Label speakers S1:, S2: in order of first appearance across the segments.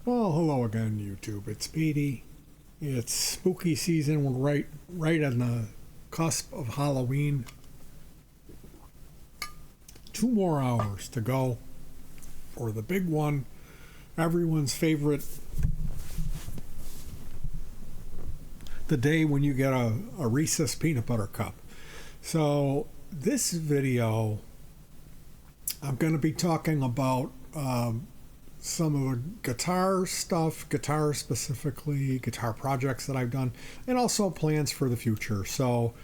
S1: Well, hello again, YouTube. It's Speedy. It's spooky season. We're right on the cusp of Halloween. 2 more hours to go for the big one. Everyone's favorite. The day when you get a Reese's peanut butter cup. So this video, I'm going to be talking about some of the guitar stuff, guitar specifically, guitar projects that I've done, and also plans for the future. So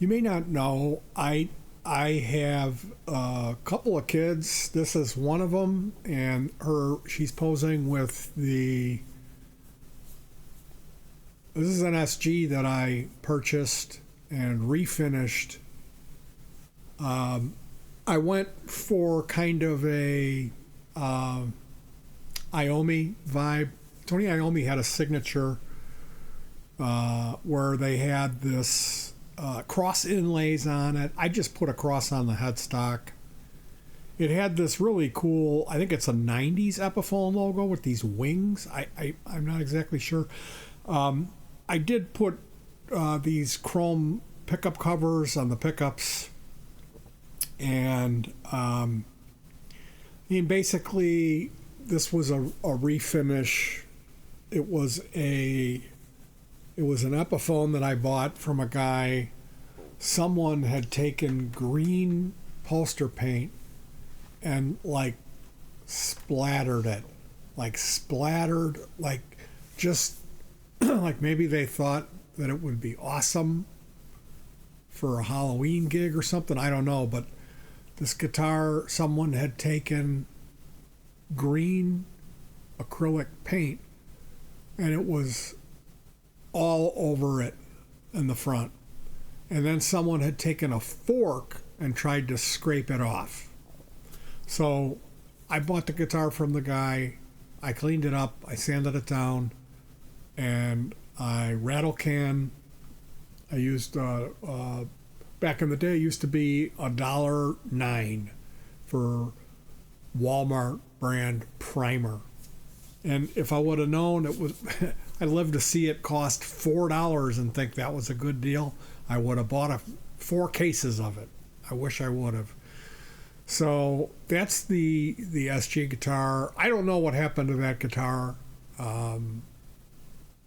S1: you may not know, I have a couple of kids. This is one of them, and she's posing with this is an SG that I purchased and refinished. I went for kind of a Iommi vibe. Tony Iommi had a signature where they had this cross inlays on it. I just put a cross on the headstock. It had this really cool, I think it's a 90s Epiphone logo with these wings. I'm not exactly sure. I did put these chrome pickup covers on the pickups. And basically, this was a refinish. It was an Epiphone that I bought from a guy. Someone had taken green poster paint and splattered it, just like maybe they thought that it would be awesome for a Halloween gig or something. I don't know, but this guitar, someone had taken green acrylic paint and it was all over it in the front. And then someone had taken a fork and tried to scrape it off. So I bought the guitar from the guy. I cleaned it up. I sanded it down. And I rattle can. I used, back in the day, it used to be $1.09 for Walmart brand primer. And if I would have known it was, I'd live to see it cost $4 and think that was a good deal, I would have bought 4 cases of it. I wish I would have. So that's the SG guitar. I don't know what happened to that guitar.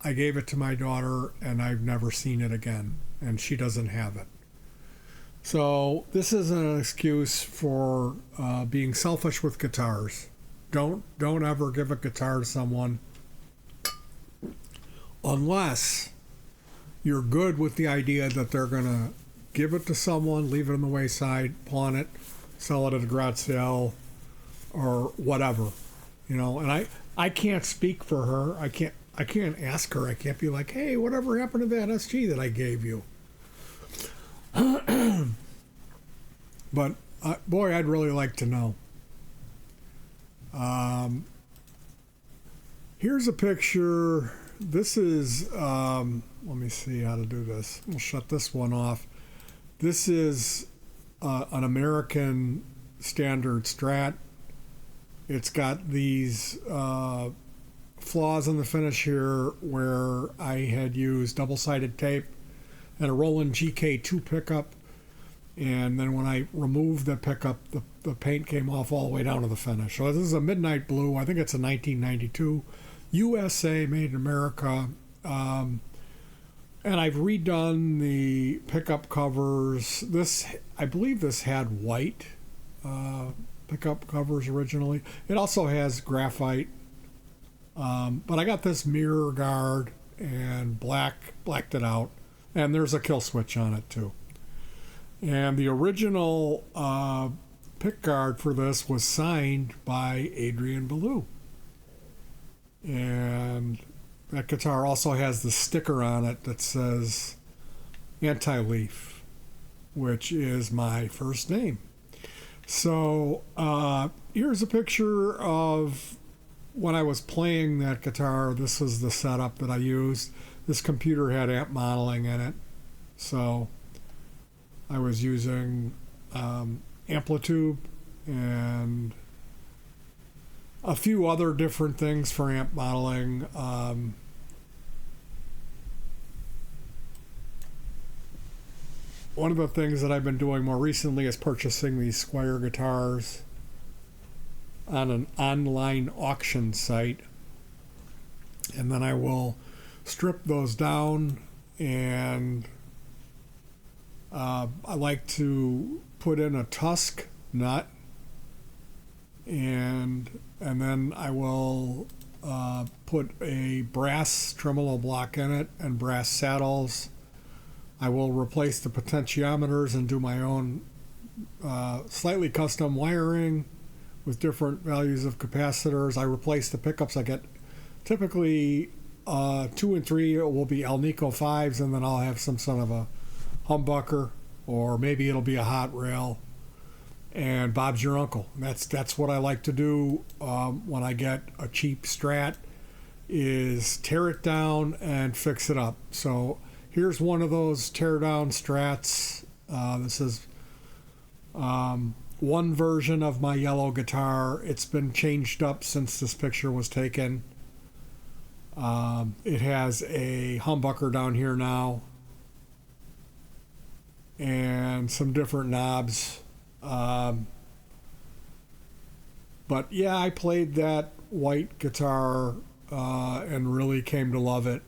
S1: I gave it to my daughter and I've never seen it again, and she doesn't have it. So this is an excuse for being selfish with guitars. Don't ever give a guitar to someone unless you're good with the idea that they're gonna give it to someone, leave it on the wayside, pawn it, sell it at a garage sale, or whatever, And I can't speak for her. I can't ask her. I can't be like, hey, whatever happened to that SG that I gave you? But boy, I'd really like to know. Here's a picture. This is, let me see how to do this. We'll shut this one off. This is an American standard Strat. It's got these flaws in the finish here where I had used double-sided tape and a Roland GK2 pickup, and then when I removed the pickup, the paint came off all the way down to the finish. So this is a midnight blue. I think it's a 1992 USA, made in America. And I've redone the pickup covers. I believe this had white pickup covers originally. It also has graphite. But I got this mirror guard and blacked it out. And there's a kill switch on it too. And the original pick guard for this was signed by Adrian Belew. And that guitar also has the sticker on it that says Anti-Leaf, which is my first name. So here's a picture of when I was playing that guitar. This is the setup that I used. This computer had amp modeling in it, so I was using Amplitube and a few other different things for amp modeling. One of the things that I've been doing more recently is purchasing these Squier guitars on an online auction site. And then I will strip those down, and I like to put in a tusk nut, and then I will put a brass tremolo block in it and brass saddles. I will replace the potentiometers and do my own slightly custom wiring with different values of capacitors. I replace the pickups. I get typically 2 and 3 will be Alnico 5s, and then I'll have some sort of a humbucker, or maybe it'll be a hot rail, and Bob's your uncle. That's what I like to do when I get a cheap Strat, is tear it down and fix it up. So here's one of those tear down Strats. This is one version of my yellow guitar. It's been changed up since this picture was taken. It has a humbucker down here now, and some different knobs. But yeah, I played that white guitar and really came to love it.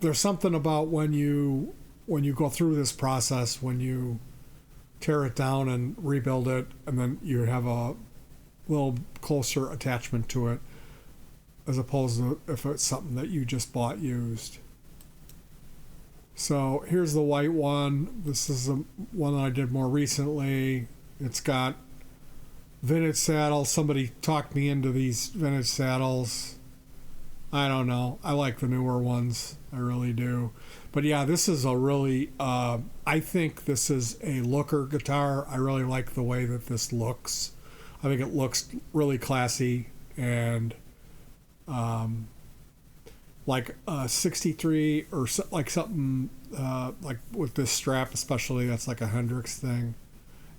S1: There's something about when you go through this process, when you tear it down and rebuild it, and then you have a little closer attachment to it, as opposed to if it's something that you just bought used. So here's the white one. This is the one that I did more recently. It's got vintage saddles. Somebody talked me into these vintage saddles. I don't know. I like the newer ones. I really do. But yeah, this is a really, I think this is a looker guitar. I really like the way that this looks. I think it looks really classy, and like a 63 or so, like something like with this strap especially, that's like a Hendrix thing.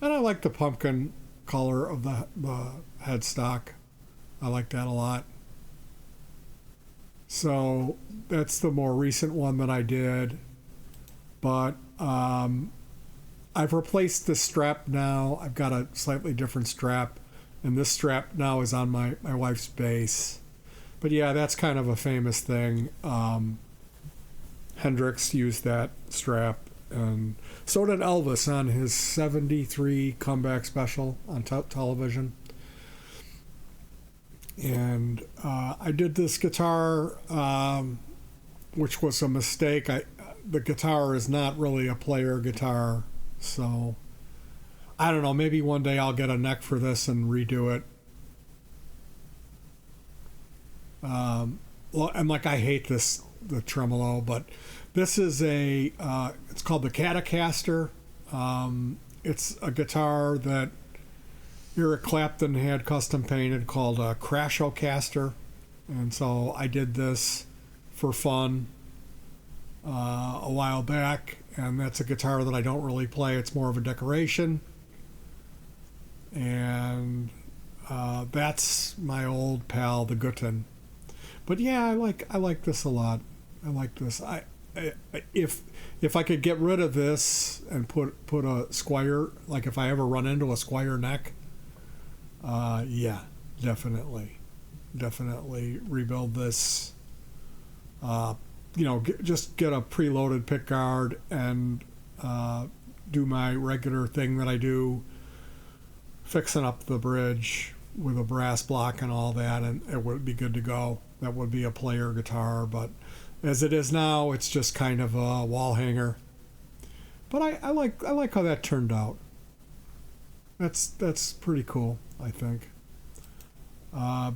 S1: And I like the pumpkin color of the headstock. I like that a lot. So that's the more recent one that I did. But I've replaced the strap now. I've got a slightly different strap, and this strap now is on my wife's bass. But yeah, that's kind of a famous thing. Hendrix used that strap, and so did Elvis on his 73 comeback special on television. And I did this guitar, which was a mistake. The guitar is not really a player guitar, so I don't know, maybe one day I'll get a neck for this and redo it. Well, and like, I hate the tremolo, but this is it's called the Catacaster. It's a guitar that Eric Clapton had custom painted, called a Crashocaster. And so I did this for fun a while back, and that's a guitar that I don't really play. It's more of a decoration. And that's my old pal, the Gutten. But yeah, I like this a lot. I like this. If I could get rid of this and put a Squier, like if I ever run into a Squier neck, yeah, definitely rebuild this. Just get a preloaded pickguard and do my regular thing that I do, fixing up the bridge with a brass block and all that, and it would be good to go. That would be a player guitar, but as it is now, it's just kind of a wall hanger. But I like how that turned out. That's pretty cool, I think.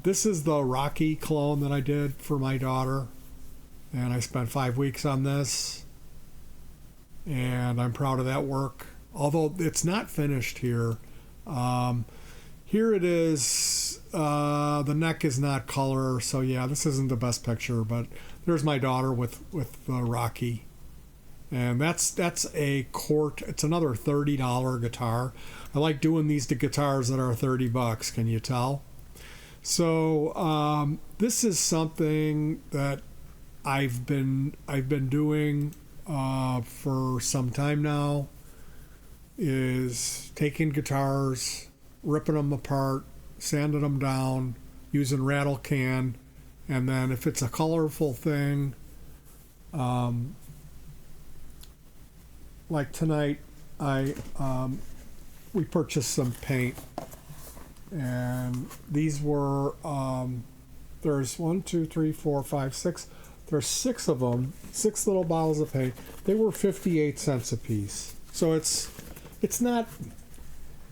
S1: This is the Rocky clone that I did for my daughter, and I spent 5 weeks on this, and I'm proud of that work. Although it's not finished here. Here it is. The neck is not color, so yeah, this isn't the best picture, but there's my daughter with the Rocky. And that's a Cort. It's another $30 guitar. I like doing these to guitars that are $30. Can you tell? So this is something that I've been doing for some time now. Is taking guitars, ripping them apart, sanding them down, using rattle can, and then if it's a colorful thing, like tonight, we purchased some paint, and these were there's 1, 2, 3, 4, 5, 6. There's 6 of them, 6 little bottles of paint. They were 58 cents a piece. So it's not,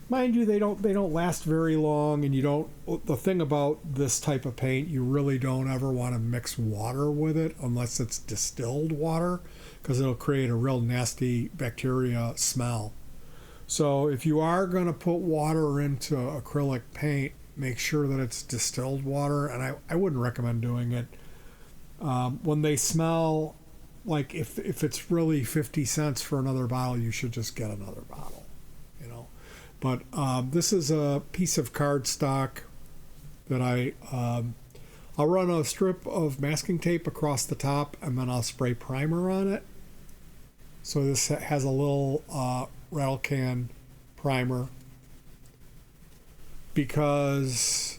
S1: mind you, they don't last very long, and you don't. The thing about this type of paint, you really don't ever want to mix water with it unless it's distilled water, because it'll create a real nasty bacteria smell. So if you are going to put water into acrylic paint, make sure that it's distilled water, and I wouldn't recommend doing it. When they smell, like if it's really 50 cents for another bottle, you should just get another bottle, you know. But this is a piece of cardstock that I'll run a strip of masking tape across the top, and then I'll spray primer on it. So this has a little rattle can primer, because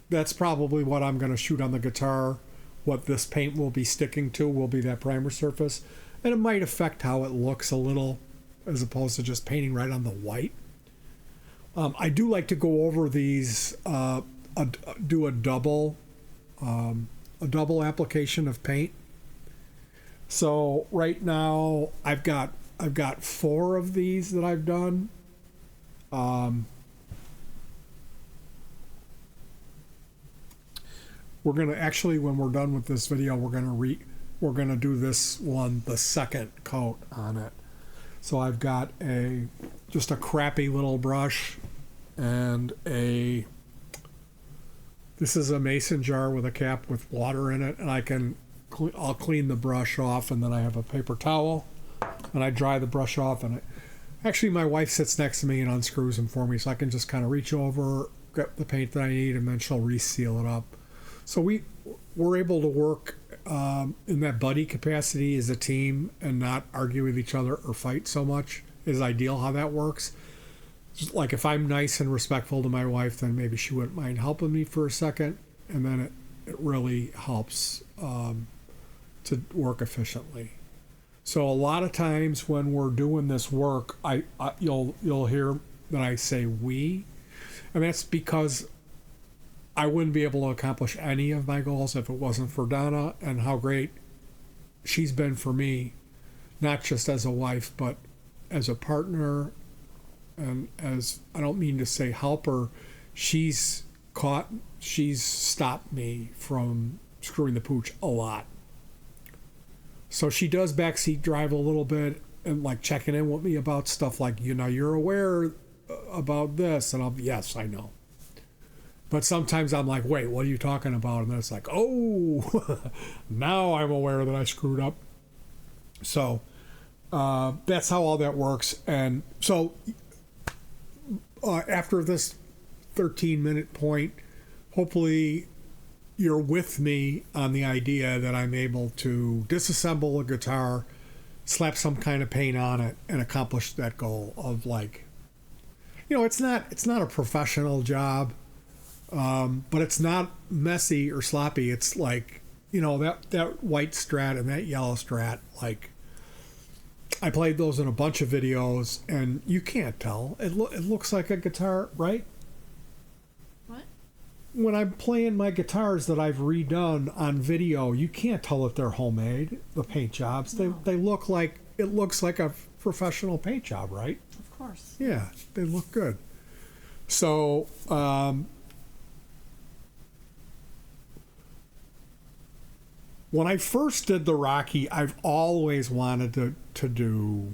S1: that's probably what I'm going to shoot on the guitar. What this paint will be sticking to will be that primer surface, and it might affect how it looks a little, as opposed to just painting right on the white. I do like to go over these, do a double application of paint. So right now I've got 4 of these that I've done. We're gonna actually, when we're done with this video, we're gonna do this one, the second coat on it. So I've got just a crappy little brush, and this is a mason jar with a cap with water in it, and I'll clean the brush off, and then I have a paper towel, and I dry the brush off, and actually my wife sits next to me and unscrews them for me, so I can just kind of reach over, get the paint that I need, and then she'll reseal it up. So we're able to work in that buddy capacity as a team and not argue with each other or fight so much is ideal how that works. Just like if I'm nice and respectful to my wife, then maybe she wouldn't mind helping me for a second, and then it really helps to work efficiently. So a lot of times when we're doing this work, you'll hear that I say we, and that's because I wouldn't be able to accomplish any of my goals if it wasn't for Donna and how great she's been for me, not just as a wife, but as a partner, and as, I don't mean to say helper, she's stopped me from screwing the pooch a lot. So she does backseat drive a little bit and like checking in with me about stuff like, you're aware about this, and yes, I know. But sometimes I'm like, wait, what are you talking about? And then it's like, oh, now I'm aware that I screwed up. So that's how all that works. And so after this 13-minute point, hopefully you're with me on the idea that I'm able to disassemble a guitar, slap some kind of paint on it, and accomplish that goal of, like, it's not a professional job. But it's not messy or sloppy. It's like, that white Strat and that yellow Strat, like, I played those in a bunch of videos, and you can't tell. It looks like a guitar, right?
S2: What?
S1: When I'm playing my guitars that I've redone on video, you can't tell if they're homemade, the paint jobs. No. They look like, it looks like a professional paint job, right?
S2: Of course.
S1: Yeah, they look good. So, when I first did the Rocky, I've always wanted to do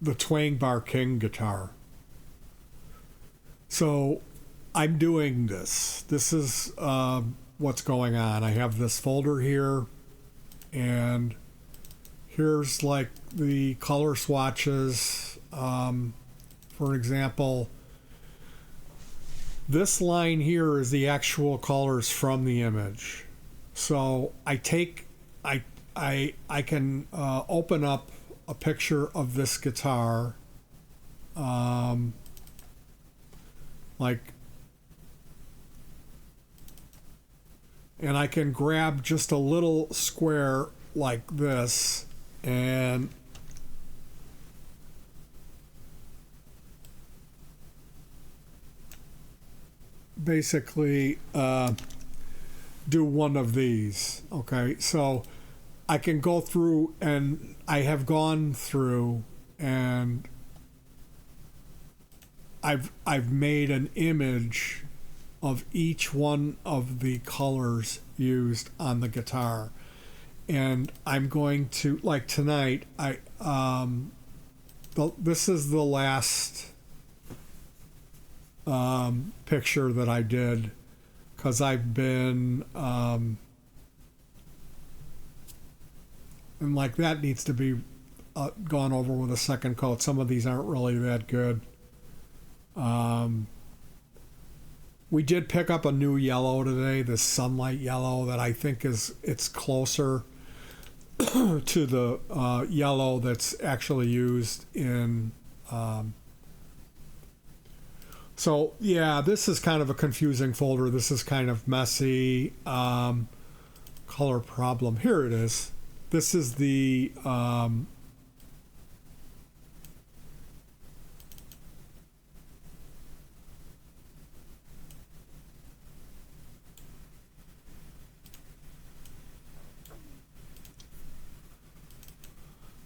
S1: the Twang Bar King guitar. So I'm doing this. This is what's going on. I have this folder here, and here's like the color swatches. For example, this line here is the actual colors from the image. So I can open up a picture of this guitar, like, and I can grab just a little square like this and basically do one of these. Okay, so I can go through, and I have gone through, and I've made an image of each one of the colors used on the guitar, and I'm going to, like tonight, this is the last picture that I did, because I've been and like that needs to be gone over with a second coat. Some of these aren't really that good. We did pick up a new yellow today, this sunlight yellow, that I think it's closer to the yellow that's actually used in so yeah, this is kind of a confusing folder. This is kind of messy. Color problem. Here it is. This is the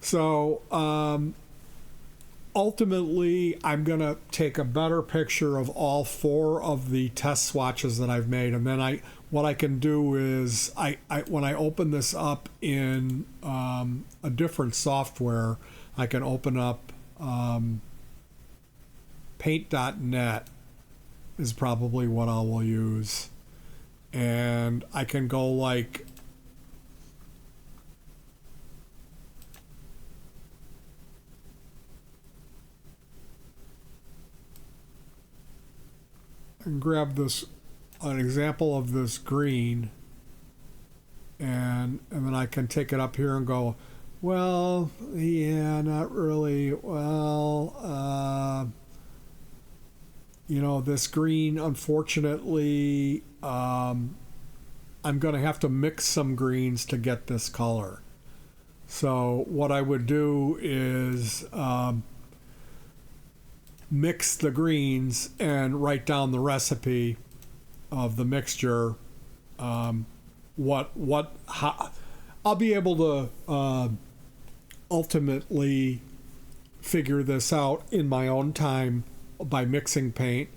S1: so ultimately, I'm going to take a better picture of all 4 of the test swatches that I've made, and then what I can do is when I open this up in a different software, I can open up paint.net is probably what I will use, and I can go like and grab an example of this green, and then I can take it up here and go, well, yeah, not really. Well, this green, unfortunately, I'm going to have to mix some greens to get this color. So what I would do is mix the greens and write down the recipe of the mixture. How I'll be able to ultimately figure this out in my own time by mixing paint,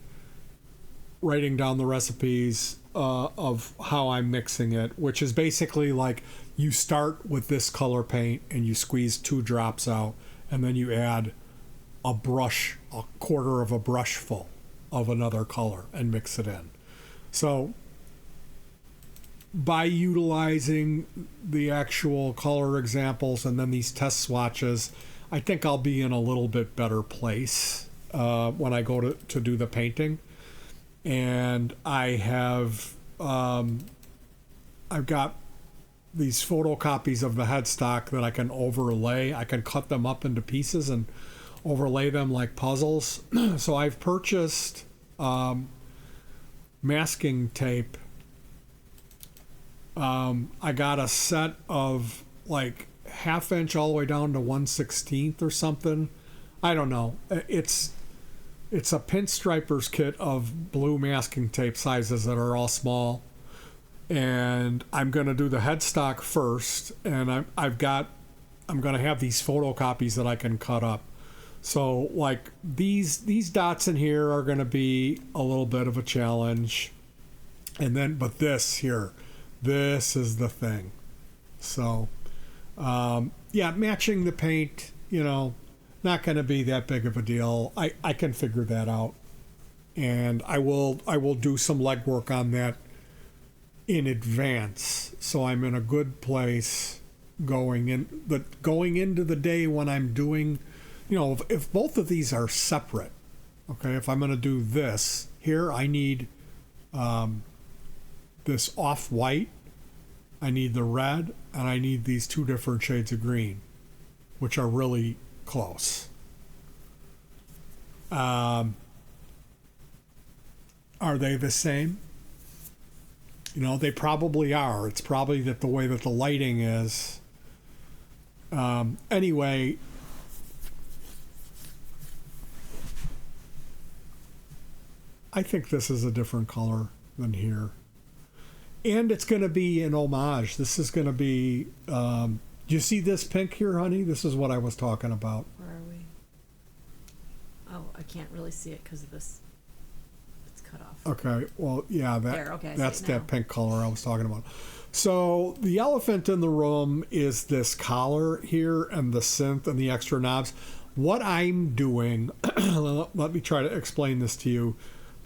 S1: writing down the recipes of how I'm mixing it, which is basically like you start with this color paint and you squeeze 2 drops out, and then you add a quarter of a brush full of another color and mix it in. So by utilizing the actual color examples and then these test swatches, I think I'll be in a little bit better place when I go to do the painting. And I have I've got these photocopies of the headstock that I can overlay. I can cut them up into pieces and overlay them like puzzles. So I've purchased masking tape. I got a set of like 1/2 inch all the way down to 1/16 or something. I don't know. It's a pinstriper's kit of blue masking tape sizes that are all small. And I'm going to do the headstock first, and I'm going to have these photocopies that I can cut up. So like these dots in here are going to be a little bit of a challenge. And then, but this is the thing. So, yeah, matching the paint, not going to be that big of a deal. I can figure that out. and I will do some legwork on that in advance, so I'm in a good place going into the day when I'm doing, if both of these are separate, okay, if I'm going to do this here, I need this off-white, I need the red, and I need these two different shades of green, which are really close. Are they the same? They probably are. It's probably that the way that the lighting is. Anyway, I think this is a different color than here. And it's going to be an homage. This is going to be... do you see this pink here, honey? This is what I was talking about.
S2: Where are we? Oh, I can't really see it because of this. It's cut off.
S1: Okay, well, yeah,
S2: There, okay, I see
S1: that's
S2: it
S1: that
S2: now.
S1: pink color I was talking about. So the elephant in the room is this collar here and the synth and the extra knobs. What I'm doing, let me try to explain this to you.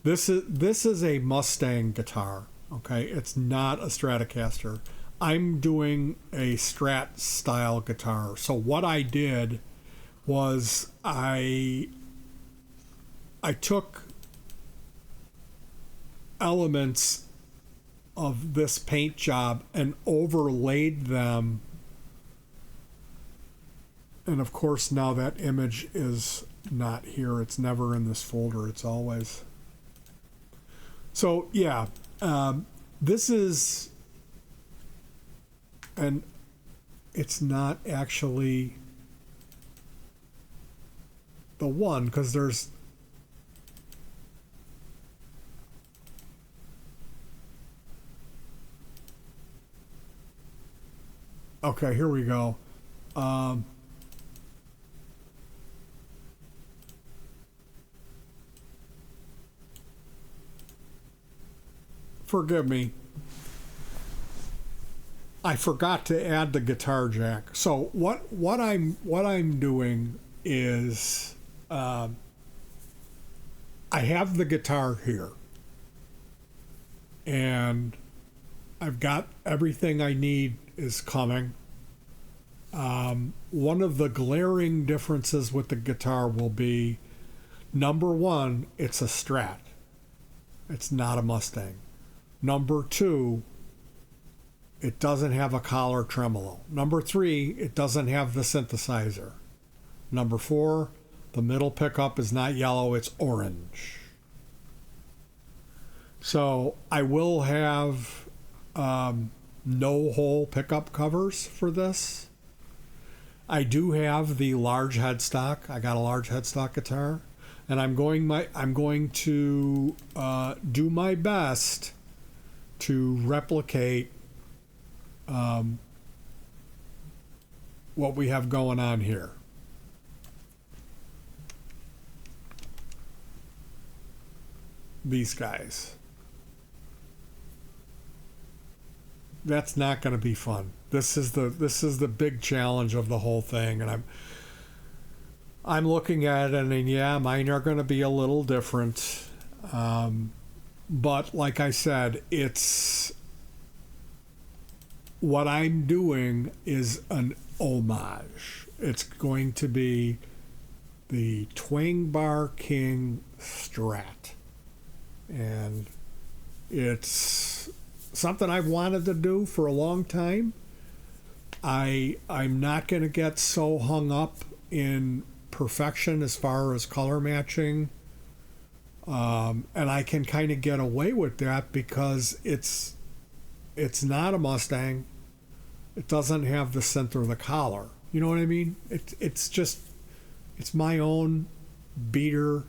S1: This is a Mustang guitar, okay? It's not a Stratocaster. I'm doing a Strat style guitar. So what I did was I took elements of this paint job and overlaid them, and of course now that image is not here. It's never in this folder. It's always... So yeah, this is, and it's not actually the one, because there's... Okay, here we go. Forgive me. I forgot to add the guitar jack. So what I'm doing is I have the guitar here, and I've got everything I need is coming. One of the glaring differences with the guitar will be, number one, it's a Strat. It's not a Mustang. Number two, it doesn't have a collar tremolo. Number three, it doesn't have the synthesizer. Number four, the middle pickup is not yellow, it's orange. So I will have no hole pickup covers for this. I do have the large headstock. I got a large headstock guitar, and I'm going to do my best to replicate what we have going on here. These guys. That's not going to be fun. This is the big challenge of the whole thing, and I'm looking at it, and yeah, mine are going to be a little different. But like I said, it's what I'm doing is an homage. It's going to be the Twang Bar King Strat, and it's something I've wanted to do for a long time. I'm not going to get so hung up in perfection as far as color matching. And I can kind of get away with that because it's not a Mustang. It doesn't have the center of the collar. You know what I mean? It's my own beater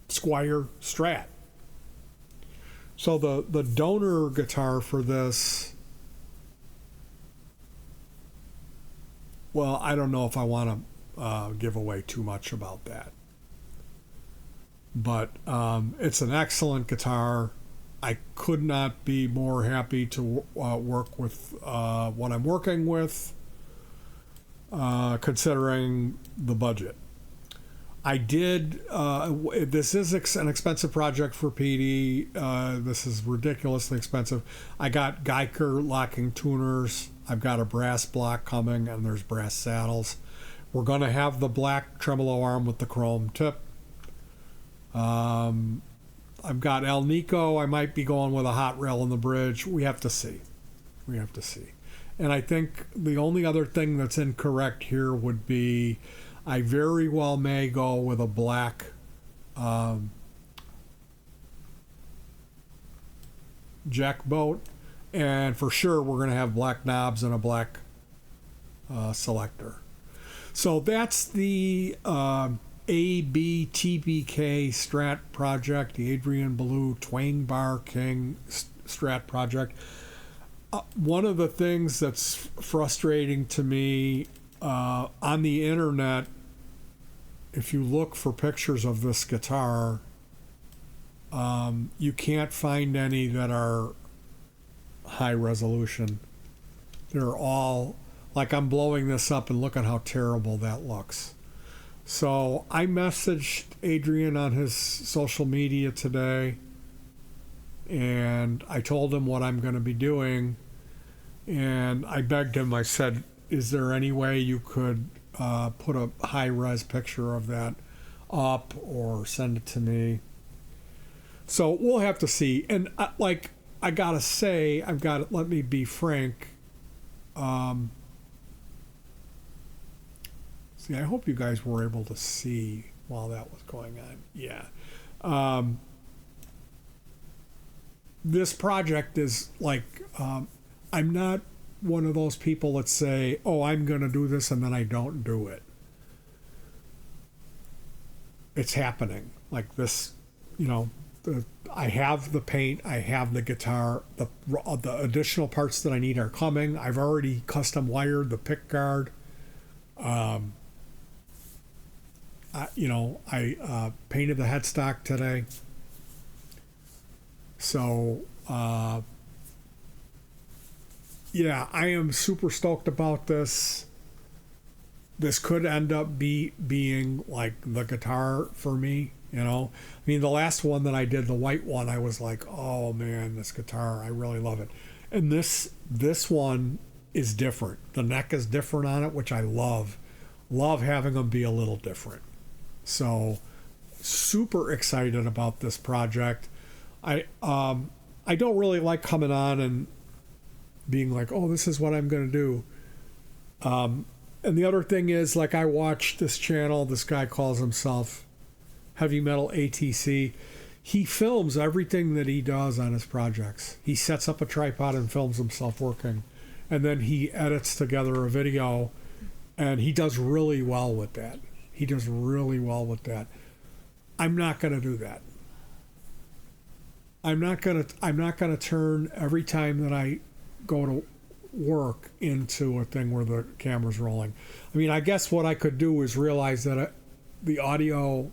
S1: Squire Strat. So the donor guitar for this, well, I don't know if I want to give away too much about that. But it's an excellent guitar. I could not be more happy to work with what I'm working with. considering the budget. I did. This is an expensive project for PD. This is ridiculously expensive. I got Geiger locking tuners. I've got a brass block coming, and there's brass saddles. We're going to have the black tremolo arm with the chrome tip. I've got El Nico. I might be going with a hot rail in the bridge. We have to see. And I think the only other thing that's incorrect here would be I very well may go with a black jack boat, and for sure we're going to have black knobs and a black selector. So that's the ABTBK Strat project, the Adrian Ballou Twang Bar King Strat project. One of the things that's frustrating to me on the internet, if you look for pictures of this guitar, you can't find any that are high resolution. They're all like, I'm blowing this up and look at how terrible that looks. So I messaged Adrian on his social media today, and I told him what I'm going to be doing, and I begged him. I said, is there any way you could put a high-res picture of that up or send it to me? So we'll have to see. And I gotta say, let me be frank. See, I hope you guys were able to see while that was going on. Yeah. This project is like, I'm not one of those people that say, oh, I'm going to do this, and then I don't do it. It's happening. Like this, I have the paint, I have the guitar, the additional parts that I need are coming. I've already custom wired the pick guard. I painted the headstock today. So, yeah, I am super stoked about this. This could end up being like the guitar for me, I mean, the last one that I did, the white one, I was like, oh man, this guitar, I really love it. And this one is different. The neck is different on it, which I love. Love having them be a little different. So, super excited about this project. I don't really like coming on and being like, oh, this is what I'm going to do. And the other thing is, like, I watch this channel. This guy calls himself Heavy Metal ATC. He films everything that he does on his projects. He sets up a tripod and films himself working. And then he edits together a video, and he does really well with that. I'm not going to do that. I'm not going to turn every time that I go to work into a thing where the camera's rolling. I mean, I guess what I could do is realize that the audio,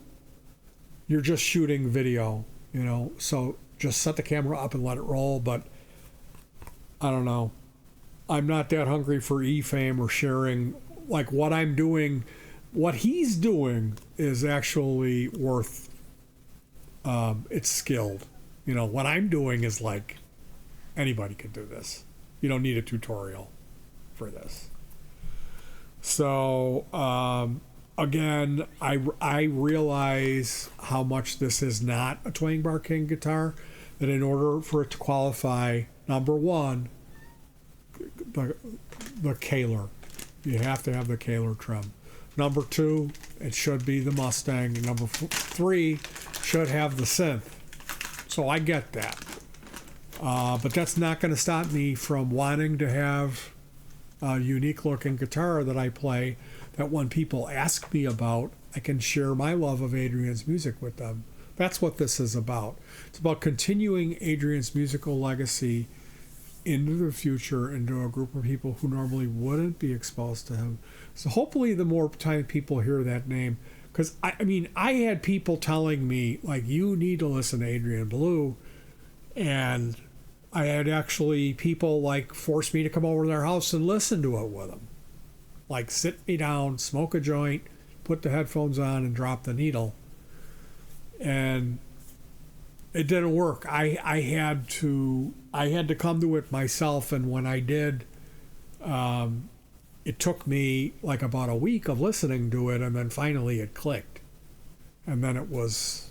S1: you're just shooting video, so just set the camera up and let it roll. But I don't know. I'm not that hungry for e-fame or sharing. Like, what I'm doing, what he's doing is actually worth, it's skilled. What I'm doing is like, anybody could do this. You don't need a tutorial for this. So, again, I realize how much this is not a Twang Bar King guitar, that in order for it to qualify, number one, the Kaler. You have to have the Kaler trim. Number two, it should be the Mustang. And number three, should have the synth. So I get that. But that's not going to stop me from wanting to have a unique looking guitar that I play, that when people ask me about, I can share my love of Adrian's music with them. That's what this is about. It's about continuing Adrian's musical legacy into the future, into a group of people who normally wouldn't be exposed to him. So hopefully the more time people hear that name, because I mean, I had people telling me, like, you need to listen to Adrian Ballou, and I had actually people like force me to come over to their house and listen to it with them. like sit me down, smoke a joint, put the headphones on, and drop the needle. And it didn't work. I had to come to it myself, and when I did, it took me like about a week of listening to it, and then finally it clicked. And then it was,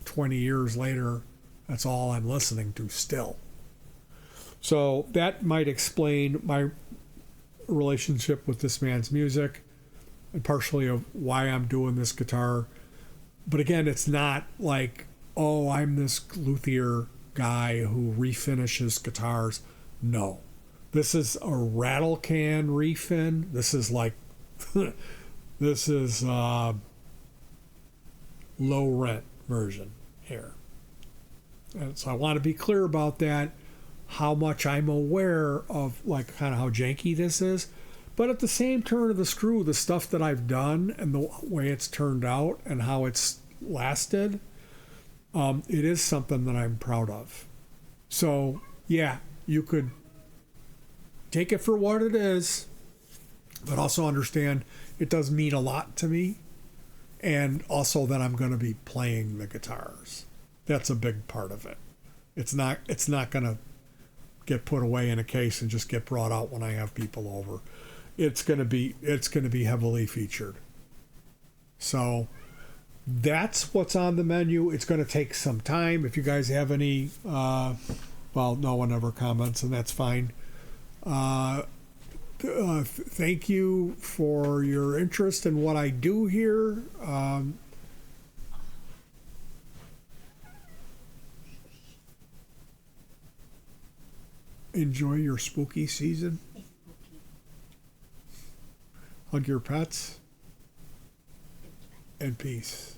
S1: 20 years later, that's all I'm listening to still. So that might explain my relationship with this man's music and partially of why I'm doing this guitar. But again, it's not like, oh, I'm this luthier guy who refinishes guitars. No. This is a rattle can refin. This is like, this is low rent version here. And so I want to be clear about that, how much I'm aware of like kind of how janky this is. But at the same turn of the screw, the stuff that I've done and the way it's turned out and how it's lasted, it is something that I'm proud of. So yeah, you could take it for what it is, but also understand it does mean a lot to me. And also that I'm going to be playing the guitars. That's a big part of it. It's not going to get put away in a case and just get brought out when I have people over. It's going to be heavily featured. So that's what's on the menu. It's going to take some time. If you guys have any, well, no one ever comments, and that's fine. Thank you for your interest in what I do here. Enjoy your spooky season. Hug your pets. And peace.